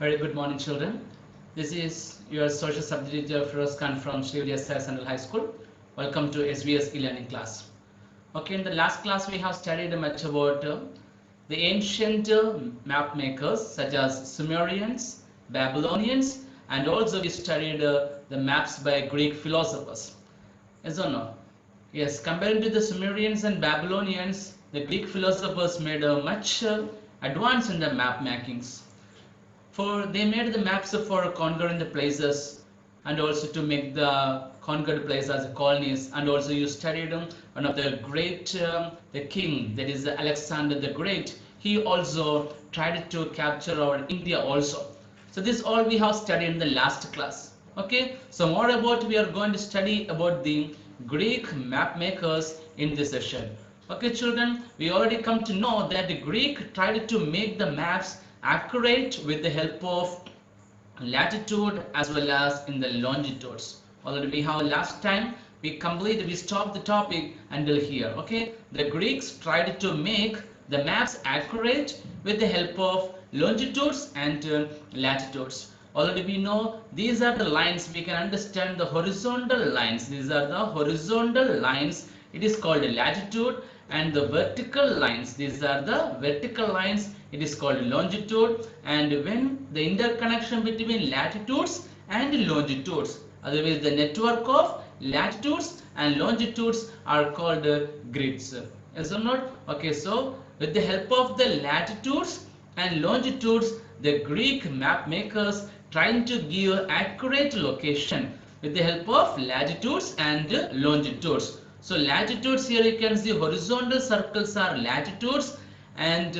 Very good morning, children. This is your social subject teacher Firoz Khan from Sri SVS High School. Welcome to SVS e-learning class. Okay, in the last class we have studied much about the ancient map makers such as Sumerians, Babylonians, and also we studied the maps by Greek philosophers. Yes or no? Yes, compared to the Sumerians and Babylonians, the Greek philosophers made a much advance in the map makings. For they made the maps for conquering the places and also to make the conquered place as colonies, and also you studied one of the great the king, that is Alexander the Great. He also tried to capture our India also. So this all we have studied in the last class. Okay, so more about we are going to study about the Greek map makers in this session. Okay, children, we already come to know that the Greek tried to make the maps accurate with the help of latitude as well as in the longitudes. Already we have last time we stopped the topic until here. Okay, the Greeks tried to make the maps accurate with the help of longitudes and latitudes. Already we know these are the lines. We can understand the horizontal lines. These are the horizontal lines. It is called latitude, and the vertical lines, these are the vertical lines, it is called longitude. And when the interconnection between latitudes and longitudes, otherwise the network of latitudes and longitudes are called grids. Yes or not? Okay, so with the help of the latitudes and longitudes, the Greek map makers trying to give accurate location with the help of latitudes and longitudes. So latitudes, here you can see horizontal circles are latitudes and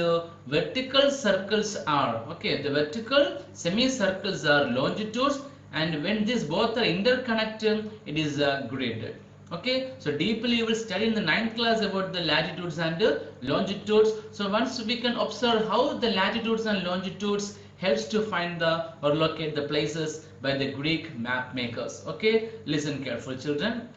vertical circles are, okay, the vertical semicircles are longitudes, and when these both are interconnected, it is grid. Okay, so deeply you will study in the 9th class about the latitudes and longitudes. So once we can observe how the latitudes and longitudes helps to find the or locate the places by the Greek map makers. Okay, listen carefully, children.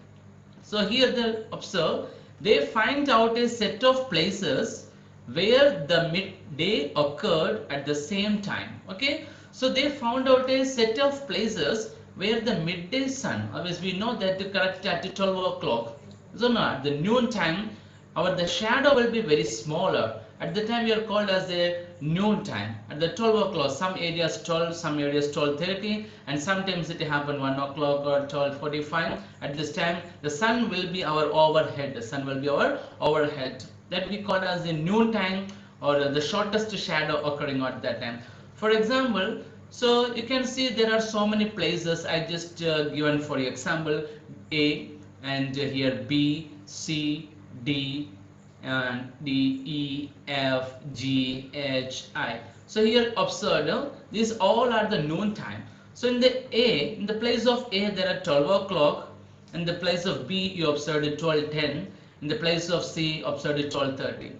So here they observe, they find out a set of places where the midday occurred at the same time. Okay, so they found out a set of places where the midday sun, always we know that correct at 12 o'clock. So now at the noon time, the shadow will be very smaller. At the time we are called as a noon time. At the 12 o'clock, some areas 12, some areas 12:30, and sometimes it happen 1 o'clock or 12:45. At this time, the sun will be our overhead. The sun will be our overhead. That we call as the noon time, or the shortest shadow occurring at that time. For example, so you can see there are so many places. I just given for you example A, and here B, C, D, and D, E, F, G, H, I. So here observe, these all are the noon time. So in the place of A there are 12 o'clock. In the place of B you observed 12:10. In the place of C observed 12:30.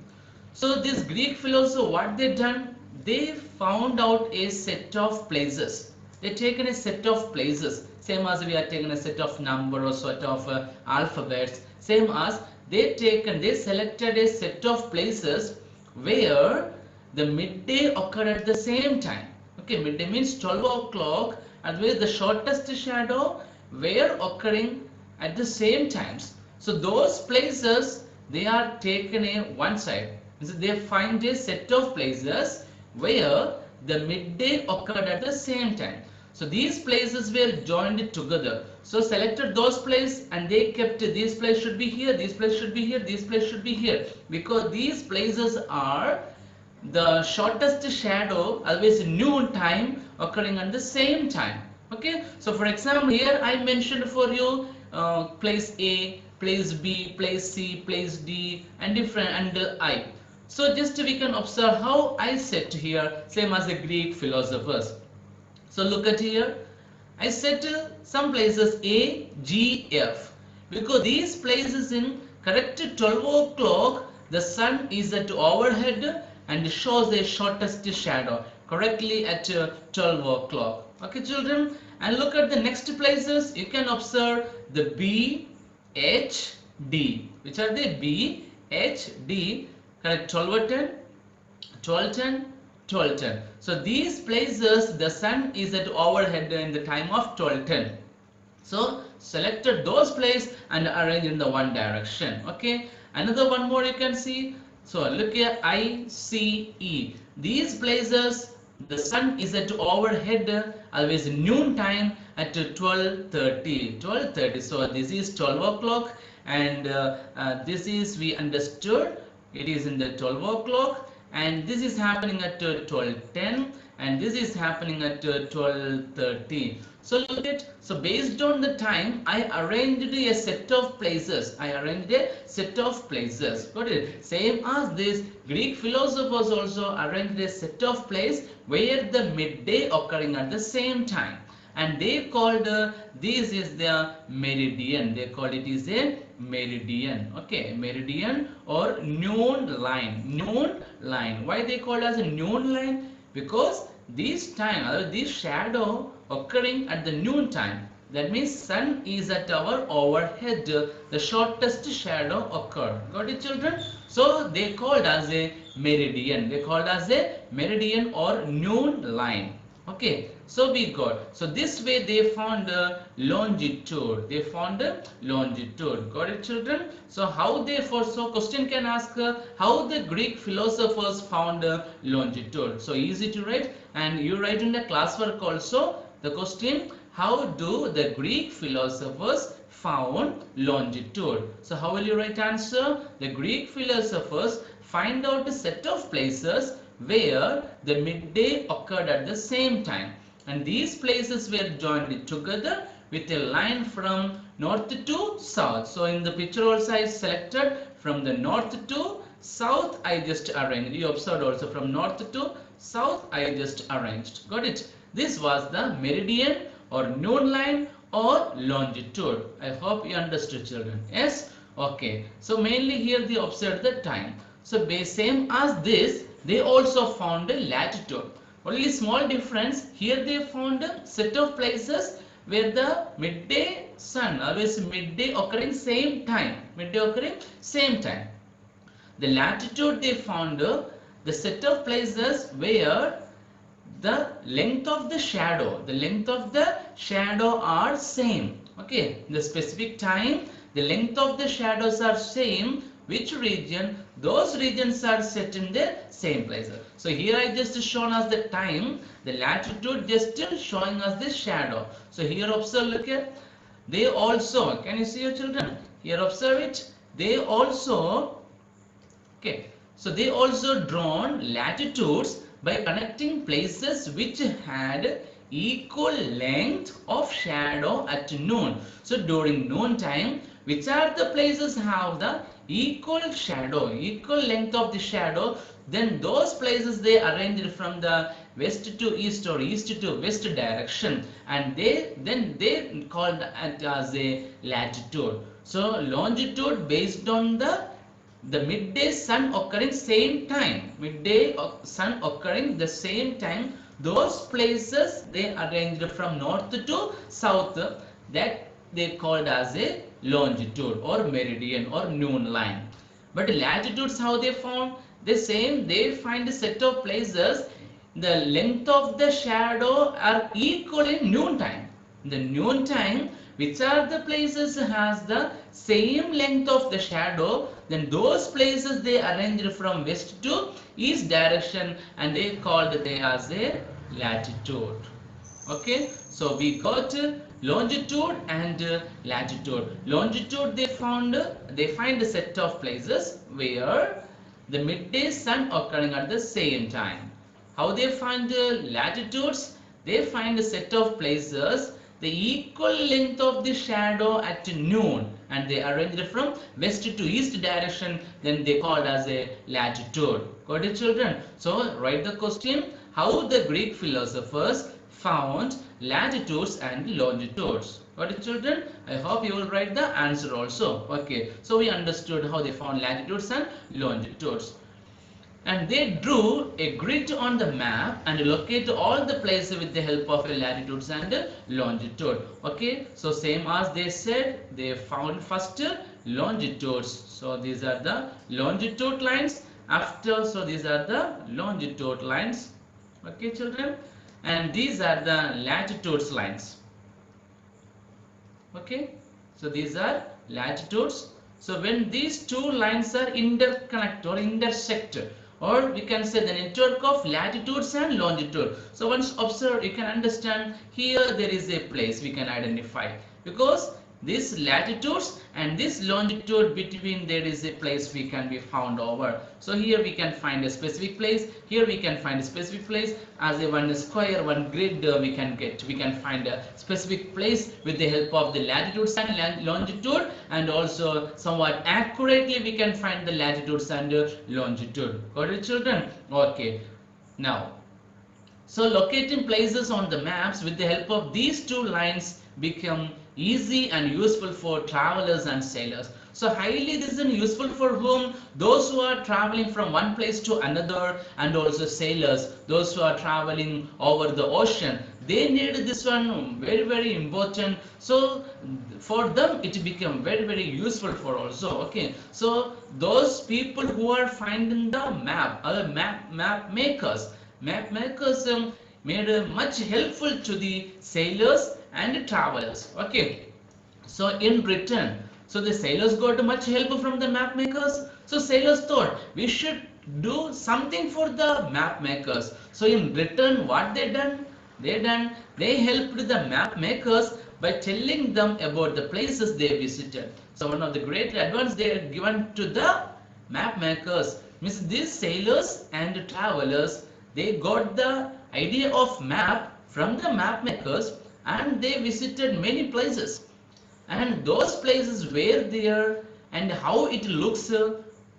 So this Greek philosopher, what they done? They found out a set of places. They taken a set of places, same as we are taking a set of number or set of alphabets. Same as they selected a set of places where the midday occurred at the same time. Okay, midday means 12 o'clock, and where the shortest shadow were occurring at the same times. So those places they are taken a one side. So they find a set of places where the midday occurred at the same time. So these places were joined together. So selected those places and they kept these places should be here, these places should be here, these places should be here, because these places are the shortest shadow always noon time occurring at the same time. Okay, so for example here I mentioned for you place A, place B, place C, place D, and different and I. So just we can observe how I set here, same as the Greek philosophers. So look at here, I set some places A, G, F, because these places in correct 12 o'clock the sun is at overhead and shows the shortest shadow correctly at 12 o'clock. Okay, children, and look at the next places. You can observe the B, H, D, which are the B, H, D, correct 12:10, 12:10, 12:10. So these places the sun is at overhead in the time of 12:10. So selected those places and arrange in the one direction. Okay. Another one more you can see. So look here, I, C, E. These places the sun is at overhead always noon time at 12:30. 12:30. So this is 12 o'clock and this is we understood it is in the 12 o'clock and this is happening at 12:10 and this is happening at 12:30. So look at, so based on the time I arranged a set of places. I arranged a set of places. Got it? Same as this, Greek philosophers also arranged a set of places where the midday occurring at the same time. And they called this is the meridian. They call it is a meridian. Okay, meridian or noon line. Noon line. Why they call as a noon line? Because this time, this shadow occurring at the noon time. That means sun is at our overhead. The shortest shadow occurred. Got it, children? So they called as a meridian. They called as a meridian or noon line. Okay, so we got, so this way they found longitude. They found longitude. Got it, children? So how they for, so question can ask how the Greek philosophers found longitude. So easy to write, and you write in the classwork also the question, how do the Greek philosophers found longitude? So how will you write answer? The Greek philosophers find out a set of places where the midday occurred at the same time, and these places were joined together with a line from north to south. So in the picture also I selected from the north to south I just arranged. You observed also from north to south I just arranged. Got it? This was the meridian or noon line or longitude. I hope you understood, children. Yes? Okay. So mainly here they observed the time. So same as this, they also found a latitude. Only small difference, here they found a set of places where the midday sun, always midday occurring same time. Midday occurring same time. The latitude they found the set of places where the length of the shadow, are same. Okay, the specific time, the length of the shadows are same. Which region? Those regions are set in the same places. So here I just shown us the time, the latitude just showing us the shadow. So here observe, look here. They also, can you see your children? Here observe it. They also, okay, so they also drawn latitudes by connecting places which had equal length of shadow at noon. So during noon time, which are the places have the equal shadow, equal length of the shadow, then those places they arranged from the west to east or east to west direction, and they called it as a latitude. So longitude based on the midday sun occurring same time, midday sun occurring the same time, those places they arranged from north to south, that they called as a longitude or meridian or noon line. But latitudes how they found? The same, they find a set of places the length of the shadow are equal in noon time. In the noon time, which are the places has the same length of the shadow, then those places they arranged from west to east direction, and they called they as a latitude. Okay, so we got longitude and latitude. Longitude they find a set of places where the midday sun occurring at the same time. How they find latitudes? They find a set of places the equal length of the shadow at noon, and they arrange it from west to east direction, then they called as a latitude. Got it, children? So write the question, how the Greek philosophers found latitudes and longitudes. Got it, children? I hope you will write the answer also. Okay, so we understood how they found latitudes and longitudes. And they drew a grid on the map and locate all the places with the help of a latitudes and longitude. Okay, so same as they said, they found first longitudes. So these are the longitude lines. After, so these are the longitude lines. Okay, children, and these are the latitudes lines. Okay, so these are latitudes. So when these two lines are interconnect or intersect, or we can say the network of latitudes and longitude. So once observe, you can understand here there is a place we can identify, because this latitudes and this longitude between there is a place we can be found over. So here we can find a specific place, here we can find a specific place, as a one square, one grid we can find a specific place with the help of the latitudes and longitude, and also somewhat accurately we can find the latitudes and longitude. Got it, children? Okay, now so locating places on the maps with the help of these two lines become easy and useful for travelers and sailors. So highly this is useful for whom? Those who are traveling from one place to another, and also sailors, those who are traveling over the ocean. They need this one very important. So for them it become very useful for also. Okay, so those people who are finding the map, other map makers made much helpful to the sailors and travelers. Okay, so in return, so the sailors got much help from the map makers. So sailors thought we should do something for the map makers. So in return, what they helped the map makers by telling them about the places they visited. So one of the great advantages they are given to the map makers means these sailors and travelers, they got the idea of map from the map makers, and they visited many places, and those places where there and how it looks,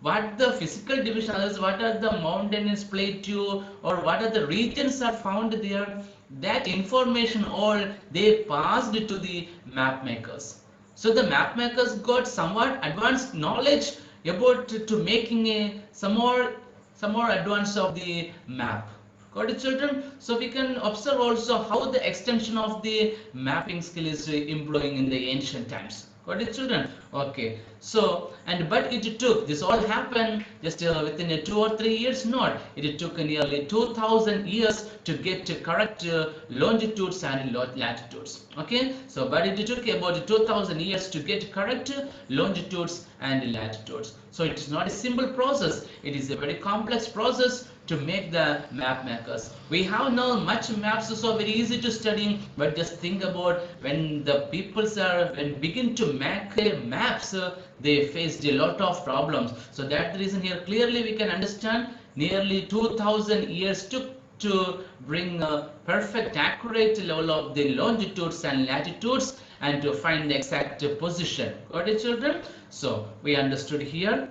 what the physical division is, what are the mountainous plateau, or what are the regions are found there, that information all they passed to the map makers. So the map makers got somewhat advanced knowledge about to making a some more advance of the map. Got it, children? So we can observe also how the extension of the mapping skill is improving in the ancient times. Got it, children? Okay. So but it took, this all happened just within a 2 or 3 years. Not, it took nearly 2000 years to get correct longitudes and latitudes. Okay, so but it took about 2000 years to get correct longitudes and latitudes. So it is not a simple process, it is a very complex process to make the map makers. We have now much maps, so very easy to study, but just think about when the peoples are when begin to make maps, they faced a lot of problems. So that's the reason here clearly we can understand nearly 2000 years took to bring a perfect accurate level of the longitudes and latitudes and to find the exact position. Got it, children? So we understood here.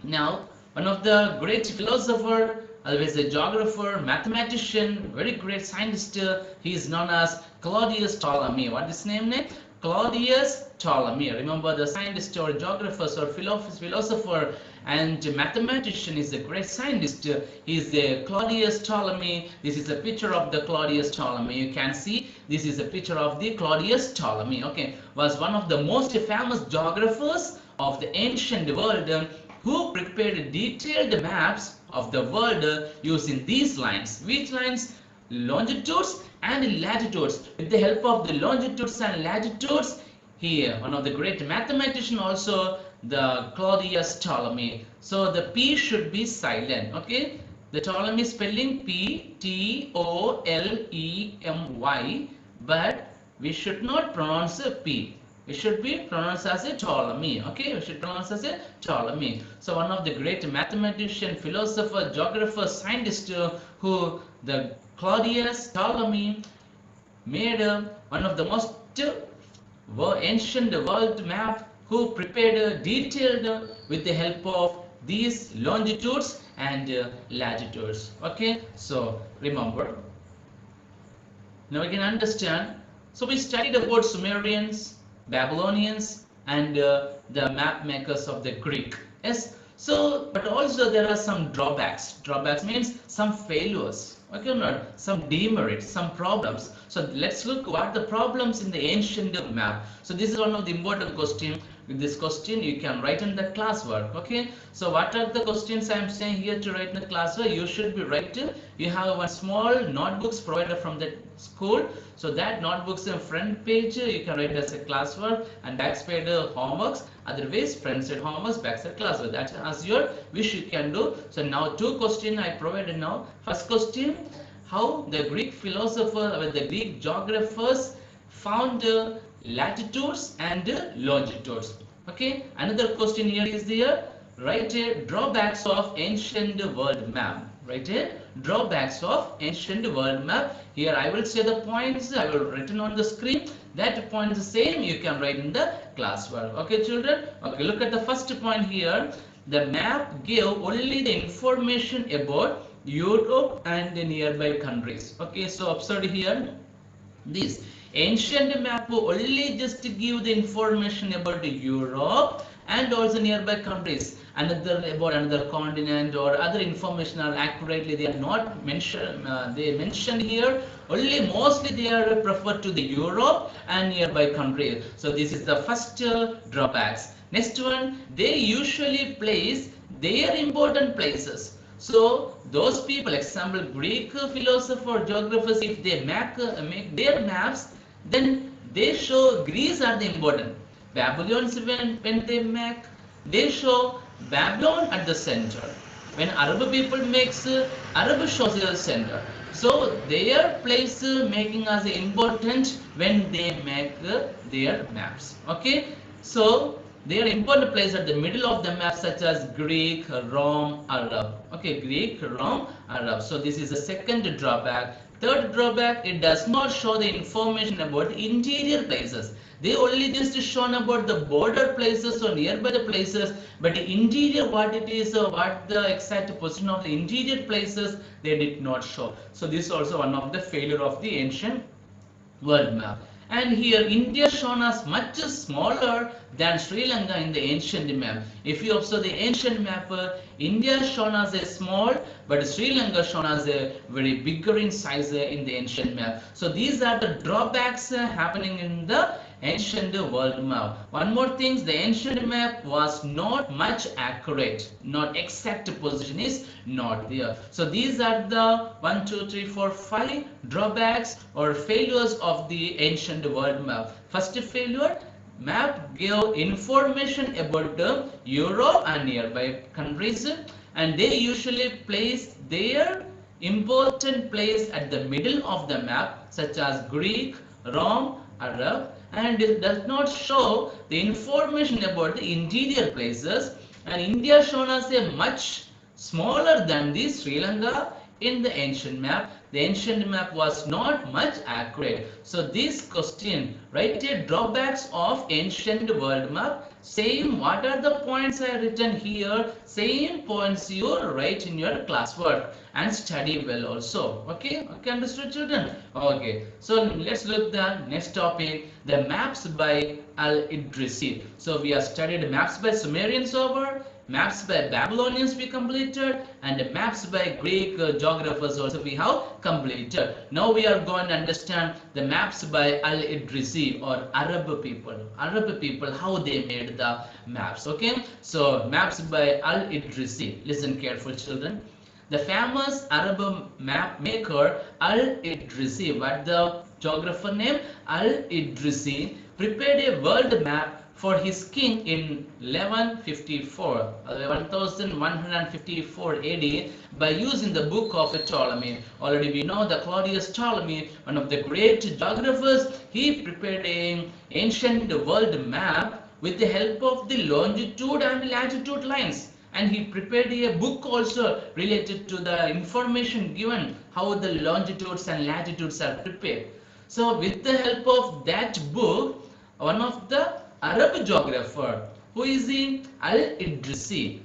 Now one of the great philosopher, always a geographer, mathematician, very great scientist, he is known as Claudius Ptolemy. What is his name? Claudius Ptolemy. Remember, the scientist or geographers or philosopher and mathematician is a great scientist. He is the Claudius Ptolemy. This is a picture of the Claudius Ptolemy. You can see this is a picture of the Claudius Ptolemy. Okay, was one of the most famous geographers of the ancient world, who prepared detailed maps of the world using these lines. Which lines? Longitudes and latitudes. With the help of the longitudes and latitudes, here one of the great mathematician also, the Claudius Ptolemy. So the P should be silent. Okay, the Ptolemy spelling Ptolemy, but we should not pronounce a P. It should be pronounced as a Ptolemy. Okay, we should pronounce as a Ptolemy. So one of the great mathematician, philosopher, geographer, scientist, who the Claudius Ptolemy made one of the most ancient world map, who prepared detailed with the help of these longitudes and latitudes. Okay, so remember. Now we can understand. So we studied about Sumerians, Babylonians, and the map makers of the Greek. Yes. So, but also there are some drawbacks. Drawbacks means some failures. Okay, not some demerits, some problems. So let's look what the problems in the ancient map. So this is one of the important question. With this question you can write in the classwork. Okay, so what are the questions I am saying here to write in the classwork? You should be writing. You have one small notebooks provided from the school, so that notebooks in front page you can write as a classwork, and back side homeworks, otherwise front side homeworks, back side classwork. That's as your wish you can do. So now two questions I provided now. First question, how the Greek philosopher or the Greek geographers found latitudes and longitudes. Okay, another question here is there, write a drawbacks of ancient world map. Write a drawbacks of ancient world map. Here I will say the points, I will written on the screen. That point is the same, you can write in the classwork. Okay children, okay, look at the first point here. The map gave only the information about Europe and the nearby countries. Okay, so observe here, this ancient map only just give the information about Europe and also nearby countries. Another about another continent or other information are accurately they are not mentioned. They mentioned here only mostly they are preferred to the Europe and nearby countries. So this is the first drawbacks. Next one, they usually place their important places. So those people, example Greek philosopher, geographers, if they make their maps, then they show Greece are the important. Babylonians when they make, they show Babylon at the center. When Arab people makes, Arab shows the center. So their place making as important when they make their maps. Okay, so they are important place at the middle of the map, such as Greek, Rome, Arab. Okay, Greek, Rome, Arab. So this is the second drawback. Third drawback, it does not show the information about interior places. They only just shown about the border places or nearby the places, but the interior, what it is, or what the exact position of the interior places, they did not show. So this is also one of the failure of the ancient world map. And here India shown as much smaller than Sri Lanka in the ancient map. If you observe the ancient map, India shown as a small, but Sri Lanka shown as a very bigger in size in the ancient map. So these are the drawbacks happening in the ancient world map. One more thing, the ancient map was not much accurate, not exact position is not there. So these are the 1, 2, 3, 4, 5 drawbacks or failures of the ancient world map. First failure, map gave information about the Europe and nearby countries, and they usually place their important place at the middle of the map, such as Greek, Rome, Arab, and it does not show the information about the interior places. And India shown as a much smaller than the Sri Lanka in the ancient map. The ancient map was not much accurate. So this question, write a drawbacks of ancient world map. Same, what are the points I written here? Same points you write in your classwork and study well also. Okay, okay, understood children? Okay, so let's look the next topic, the maps by Idrisi. So we have studied maps by Sumerians over, maps by Babylonians we completed, and maps by Greek geographers also we have completed. Now we are going to understand the maps by Idrisi or Arab people. Arab people, how they made the maps. Okay, so maps by Idrisi. Listen careful children. The famous Arab map maker Idrisi, what the geographer name? Idrisi prepared a world map for his king in 1154 AD by using the book of Ptolemy. Already we know the Claudius Ptolemy, one of the great geographers, he prepared an ancient world map with the help of the longitude and latitude lines. And he prepared a book also related to the information given, how the longitudes and latitudes are prepared. So with the help of that book, one of the Arab geographer, who is the Idrisi,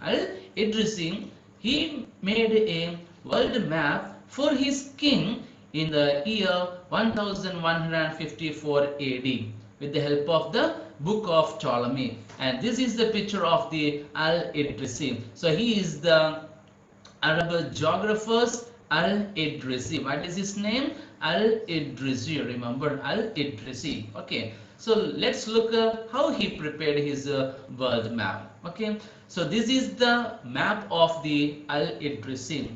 he made a world map for his king in the year 1154 AD with the help of the book of Ptolemy. And this is the picture of the Idrisi. So he is the Arab geographers Idrisi. What is his name? Idrisi. Remember Idrisi. Okay. So let's look how he prepared his world map. Okay, so this is the map of the Al-Idrisi.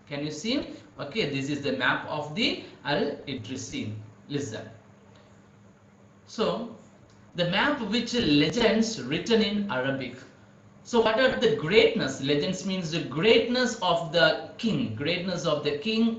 Can you see? Okay, this is the map of the Al-Idrisi. Listen. So the map which legends written in Arabic. So what are the greatness? Legends means the greatness of the king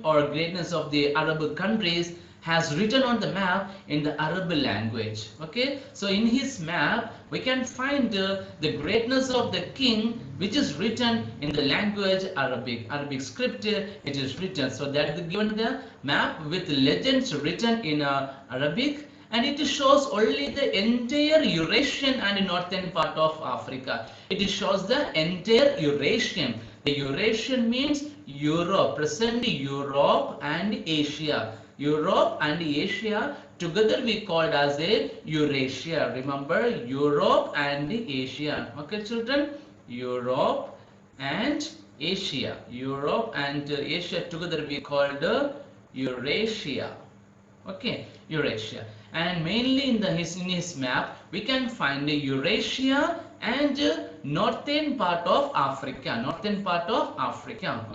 or greatness of the Arab countries has written on the map in the Arab language. Okay, so in his map we can find the greatness of the king, which is written in the language Arabic script. It is written, so that is given the map with legends written in Arabic, and it shows only the entire Eurasian and northern part of Africa. It shows the entire Eurasian. The Eurasian means Europe, present Europe and Asia. Europe and Asia together we called as a Eurasia. Remember, Europe and Asia. Okay, children, Europe and Asia. Europe and Asia together we called Eurasia. Okay, Eurasia. And mainly in his map we can find Eurasia and northern part of Africa.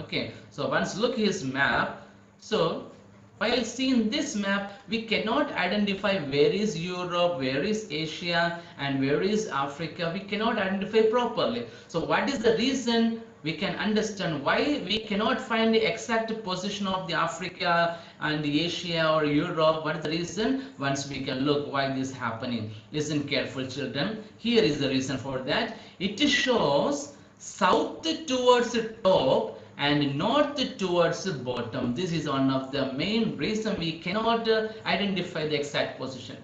Okay, so once look his map. So while seeing this map, we cannot identify where is Europe, where is Asia, and where is Africa. We cannot identify properly. So what is the reason? We can understand why we cannot find the exact position of the Africa and the Asia or Europe. What is the reason? Once we can look why this is happening. Listen careful, children. Here is the reason for that. It shows south towards the top and north towards the bottom. This is one of the main reason we cannot identify the exact position.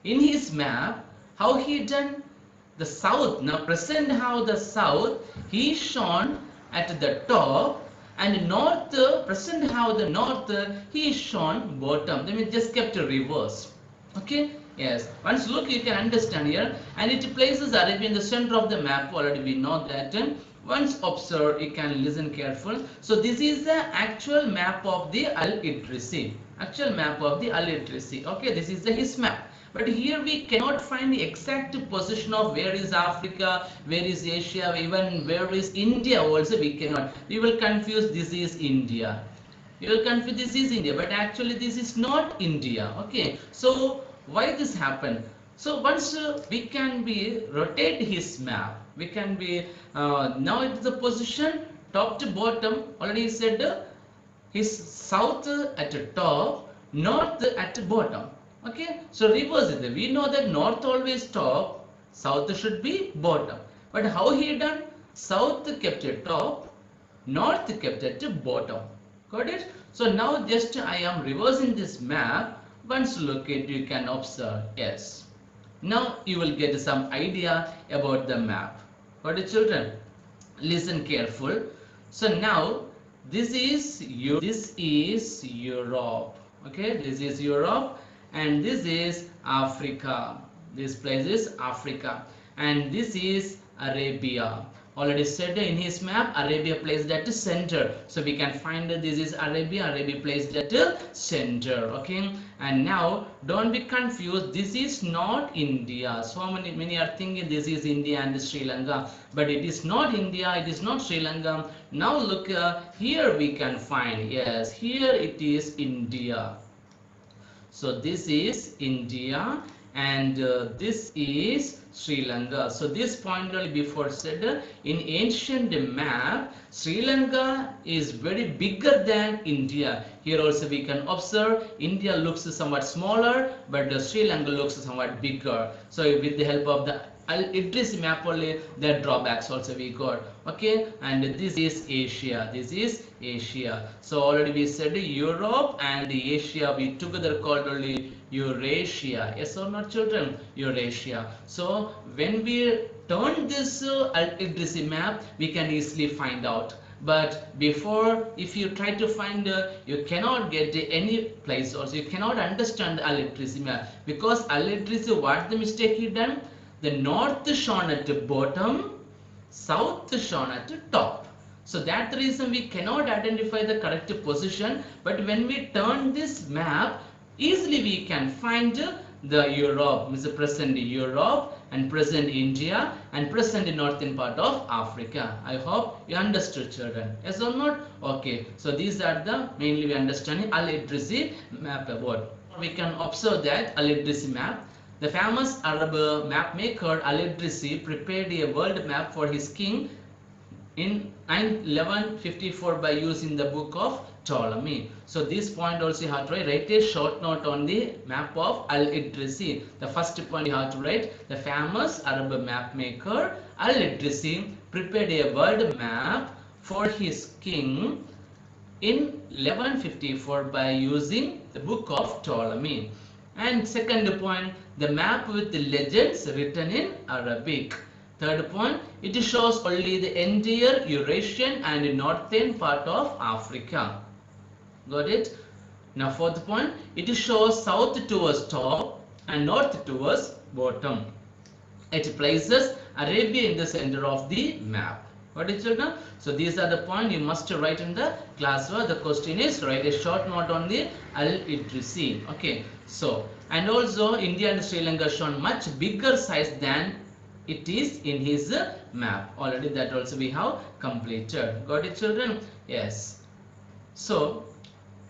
In his map, how he done? The south, now present how the south, he shown at the top, and north, present how the north, he is shown bottom. They mean just kept a reverse. Okay, yes, once look you can understand here, and it places Arabia in the center of the map. Already we know that. Once observe, you can listen careful. So this is the actual map of the Al-Idrisi. Okay, this is his map. But here we cannot find the exact position of where is Africa, where is Asia, even where is India also we cannot. We will confuse this is India. This is India, but actually this is not India. Okay, so why this happened? So once we can be rotate his map, we can be now it's the position top to bottom. Already said his south at the top, north at the bottom. Okay, so reverse it. We know that north always top, south should be bottom. But how he done? South kept at top, north kept at the bottom. Got it? So now just I am reversing this map. Once look at you can observe. Yes. Now you will get some idea about the map. Got it, children? Listen careful. So now this is Europe. Okay, this is Europe. And this is Africa. This place is Africa, and this is Arabia. Already said in his map, Arabia placed at the center. So we can find that this is Arabia. Arabia placed at the center. Okay, and now don't be confused. This is not India. So many are thinking this is India and Sri Lanka, but it is not India. It is not Sri Lanka. Now look here. We can find, yes, here it is India. So this is India, and this is Sri Lanka. So this point only before said in ancient map, Sri Lanka is very bigger than India. Here also we can observe India looks somewhat smaller, but Sri Lanka looks somewhat bigger. So with the help of the Idrisi map only, their drawbacks also we got. Okay, and this is Asia. This is Asia. So already we said Europe and Asia we together called only Eurasia. Yes or not, children? Eurasia. So when we turn this Idrisi map, we can easily find out. But before, if you try to find, you cannot get any place also. You cannot understand the Idrisi map, because Idrisi, what the mistake he done? The north shown at the bottom, south shown at the top. So that's the reason we cannot identify the correct position. But when we turn this map, easily we can find the Europe, means the present Europe and present India and present northern part of Africa. I hope you understood, children. Yes or not? Okay. So these are the mainly we understanding Al-Idrisi map about. We can observe that Al-Idrisi map. The famous Arab map maker Al-Idrisi prepared a world map for his king in 1154 by using the book of Ptolemy. So this point also you have to write a short note on the map of Al-Idrisi. The first point you have to write, the famous Arab map maker Al-Idrisi prepared a world map for his king in 1154 by using the book of Ptolemy. And second point, the map with the legends written in Arabic. Third point, it shows only the entire Eurasian and northern part of Africa. Got it? Now fourth point, it shows south towards top and north towards bottom. It places Arabia in the center of the map. Got it, children? So these are the points you must write in the classwork. The question is write a short note on the Al-Idrisi. Okay. So and also India and Sri Lanka shown much bigger size than it is in his map. Already that also we have completed. Got it, children? Yes. So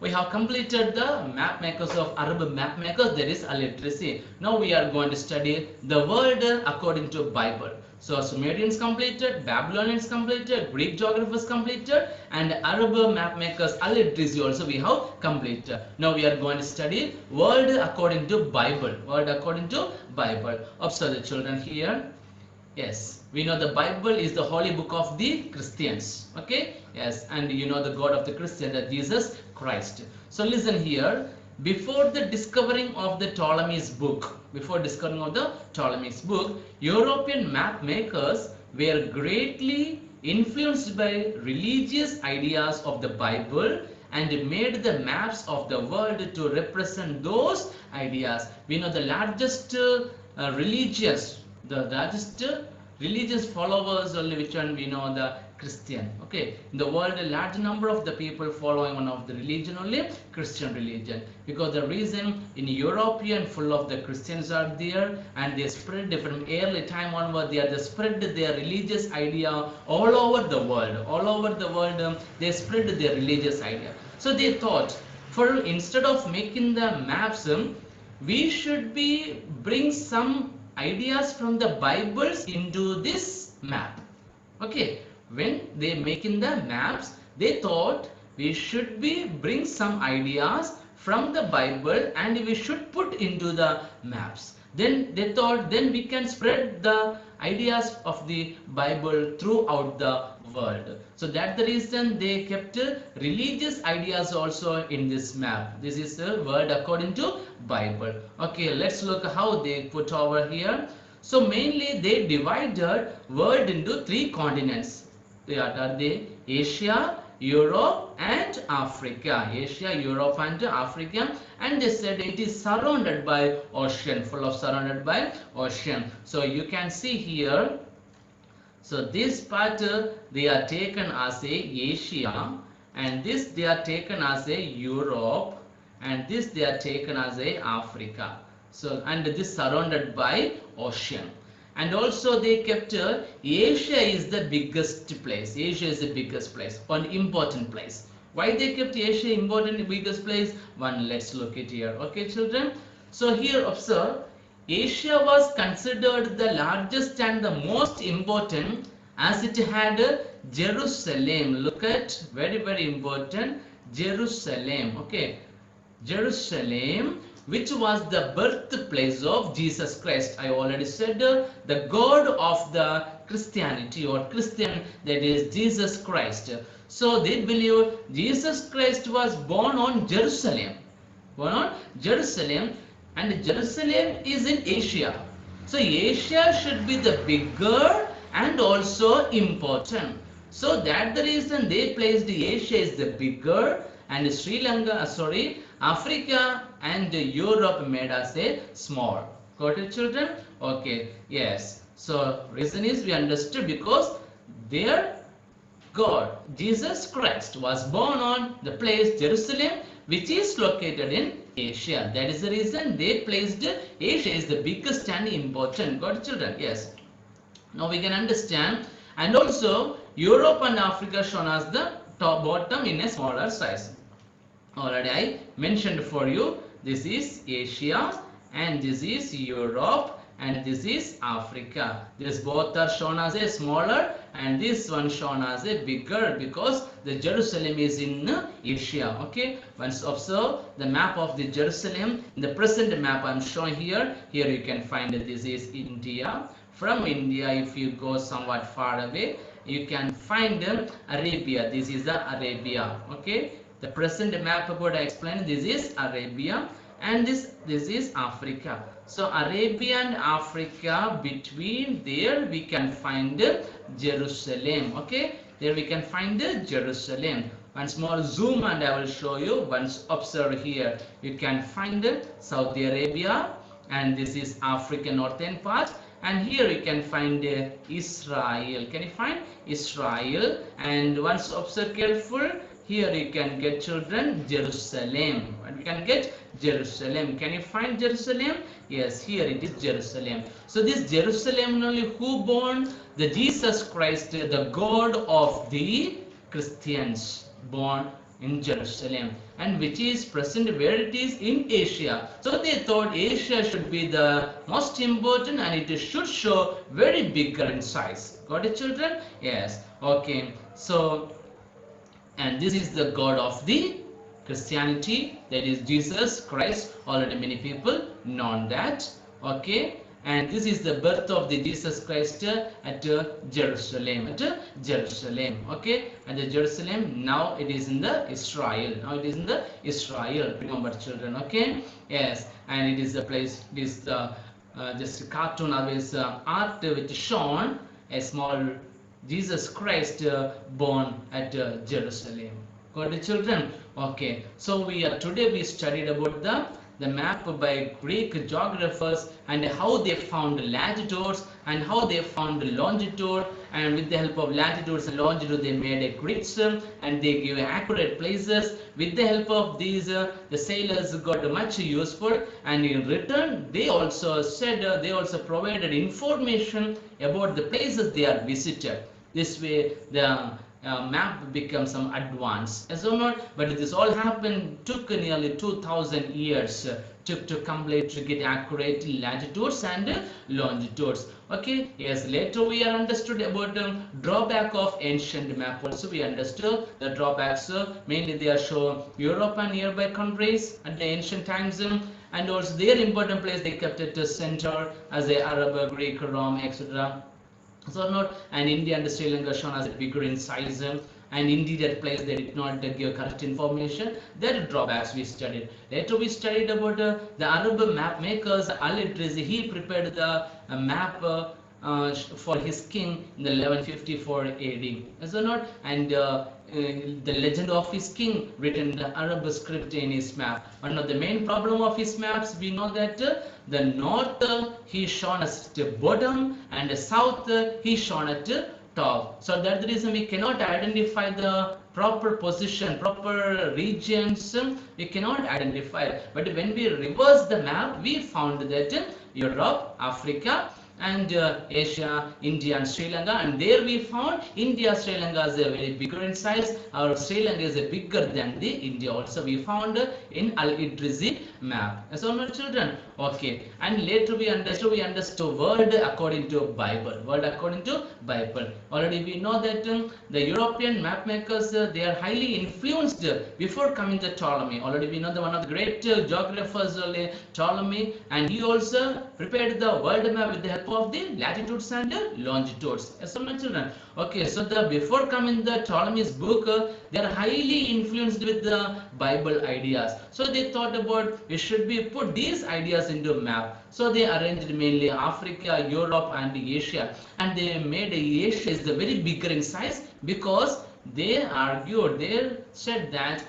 we have completed the map makers of Arab map makers, that is Al-Idrisi. Now we are going to study the world according to Bible. So Sumerians completed, Babylonians completed, Greek geographers completed, and Arab map makers Al-Idrisi also we have completed. Now we are going to study world according to Bible. World according to Bible. Observe the children here. Yes, we know the Bible is the holy book of the Christians. Okay, yes, and you know the God of the Christian, that Jesus Christ. So listen here. Before the discovering of the Ptolemy's book, European map makers were greatly influenced by religious ideas of the Bible and made the maps of the world to represent those ideas. We know the largest religious followers only, which one we know, the Christian. Okay, in the world a large number of the people following one of the religion only, Christian religion, because the reason in European full of the Christians are there, and they spread from early time onward, they spread their religious idea all over the world. They spread their religious idea. So they thought, for instead of making the maps, we should bring some ideas from the Bibles into this map. Okay, when they making the maps, they thought we should bring some ideas from the Bible and we should put into the maps. Then they thought, then we can spread the ideas of the Bible throughout the world. So that's the reason they kept religious ideas also in this map. This is the word according to Bible. Okay, let's look how they put over here. So mainly they divided world into three continents. They are the Asia, Europe and Africa. Asia, Europe and Africa. And they said it is surrounded by ocean, surrounded by ocean. So you can see here. So this part they are taken as a Asia, and this they are taken as a Europe, and this they are taken as a Africa. So and this surrounded by ocean. And also they kept Asia is the biggest place. Asia is the biggest place, one important place. Why they kept Asia important, biggest place? One, let's look at here. Okay, children. So here observe, Asia was considered the largest and the most important as it had Jerusalem. Look at, very important, Jerusalem. Okay, Jerusalem, which was the birthplace of Jesus Christ. I already said the God of the Christianity or Christian, that is Jesus Christ. So they believe Jesus Christ was born on Jerusalem. And Jerusalem is in Asia. So Asia should be the bigger and also important. So that's the reason they placed Asia is the bigger, and Sri Lanka, Africa and Europe made us a small. Got it, children? Okay, yes. So reason is we understood because their God, Jesus Christ, was born on the place Jerusalem, which is located in Asia. That is the reason they placed Asia is the biggest and important. Got it, children? Yes. Now we can understand. And also Europe and Africa shown as the top bottom in a smaller size. Already I mentioned for you, this is Asia and this is Europe and this is Africa. This both are shown as a smaller and this one shown as a bigger because the Jerusalem is in Asia. Okay, once observe the map of the Jerusalem, in the present map I am showing here. Here you can find that this is India. From India, if you go somewhat far away, you can find Arabia. This is the Arabia. Okay, the present map about I explained, this is Arabia and this is Africa. So Arabia and Africa, between there we can find Jerusalem. Okay, there we can find Jerusalem. Once more zoom and I will show you. Once observe here, you can find Saudi Arabia and this is Africa northern part. And here you can find Israel. Can you find Israel? And once observe careful, here you can get children Jerusalem. And you can get Jerusalem. Can you find Jerusalem? Yes, here it is Jerusalem. So this Jerusalem only who born? The Jesus Christ, the God of the Christians, born in Jerusalem, and which is present where it is in Asia. So they thought Asia should be the most important and it should show very bigger in size. Got it, children? Yes. Okay. So, and this is the God of the Christianity, that is Jesus Christ. Already many people know that. Okay. And this is the birth of the Jesus Christ at Jerusalem. Okay, and the Jerusalem, now it is in the Israel. Now it is in the Israel. Remember, children. Okay, yes, and it is the place. This just a cartoon always art which shown a small Jesus Christ born at Jerusalem. Got it, children? Okay, so today we studied about the map by Greek geographers and how they found latitudes and how they found longitude, and with the help of latitudes and longitude they made a grids and they give accurate places. With the help of these the sailors got much useful, and in return they also said they also provided information about the places they are visited. This way the map becomes some advanced, yes or not? But this all happened, took nearly 2000 years to complete, to get accurate latitudes and longitudes. Okay, yes, later we are understood about drawback of ancient map. Also we understood the drawbacks, mainly they are show Europe and nearby countries at the ancient times, and also their important place they kept at the center as a Arab, Greek, Rome, etc. So not, and India and Sri Lanka shown as bigger in size, and indeed that place they did not give correct information. There are drawbacks we studied. Later we studied about the Arab map makers Idrisi. He prepared the map for his king in the 1154 AD, is it not? And the legend of his king written in the Arab script in his map. One of the main problem of his maps, we know that the north he shown as the bottom and the south he shown at the top. So that's the reason we cannot identify the proper position, proper regions, we cannot identify. But when we reverse the map, we found that Europe, Africa, and Asia, India and Sri Lanka, and there we found India, Sri Lanka is a very bigger in size, or Sri Lanka is a bigger than the India also we found in Al-Idrisi map. So my children, okay, and later we understood world according to Bible, already we know that the European map makers they are highly influenced before coming to Ptolemy. Already we know that one of the great geographers Ptolemy, and he also prepared the world map with the help of the latitudes and longitudes. Yes, my children. Okay, so the before coming the Ptolemy's book, they are highly influenced with the Bible ideas. So they thought about we should be put these ideas into a map. So they arranged mainly Africa, Europe, and Asia, and they made Asia is the very bigger in size because they argued, they said that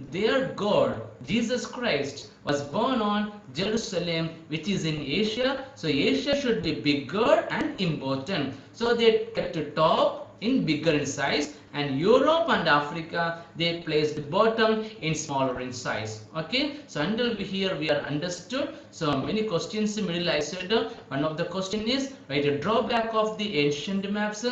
their God, Jesus Christ, was born on Jerusalem, which is in Asia. So Asia should be bigger and important. So they kept the top in bigger in size, and Europe and Africa, they placed bottom in smaller in size. Okay, so until here we are understood. So many questions middle I said. One of the question is write a drawback of the ancient maps.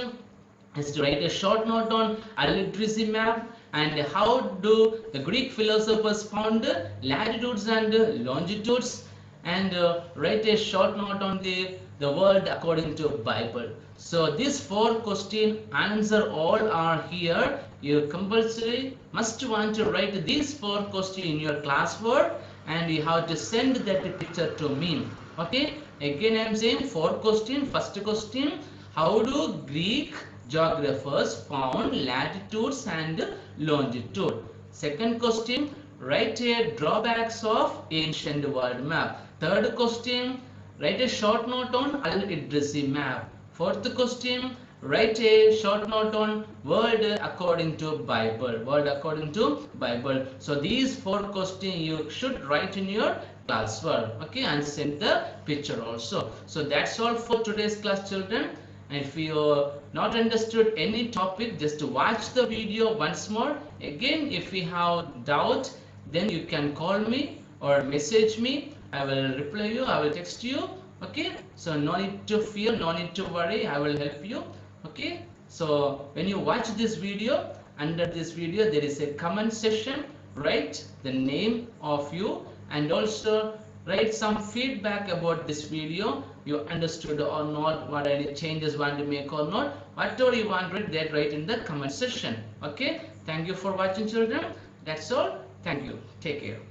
Is to write a short note on Idrisi map, and how do the Greek philosophers found latitudes and longitudes, and write a short note on the world according to Bible. So these 4 question answer all are here. You compulsory must want to write these 4 question in your classwork, and you have to send that picture to me. Okay, again I am saying 4 question. First question, how do Greek geographers found latitudes and longitude? Second question, write a drawbacks of ancient world map. Third question, write a short note on Al-Idrisi map. Fourth question, write a short note on world according to Bible. World according to Bible. So these 4 questions you should write in your classwork. Okay, and send the picture also. So that's all for today's class, children. And if you not understood any topic, just watch the video once more. Again, if you have doubt, then you can call me or message me. I will reply you, I will text you. Okay, so no need to fear, no need to worry, I will help you. Okay, so when you watch this video, under this video there is a comment section. Write the name of you and also write some feedback about this video. You understood or not, what any changes want to make or not, whatever you want to write, that write in the comment section. Okay, thank you for watching, children. That's all. Thank you. Take care.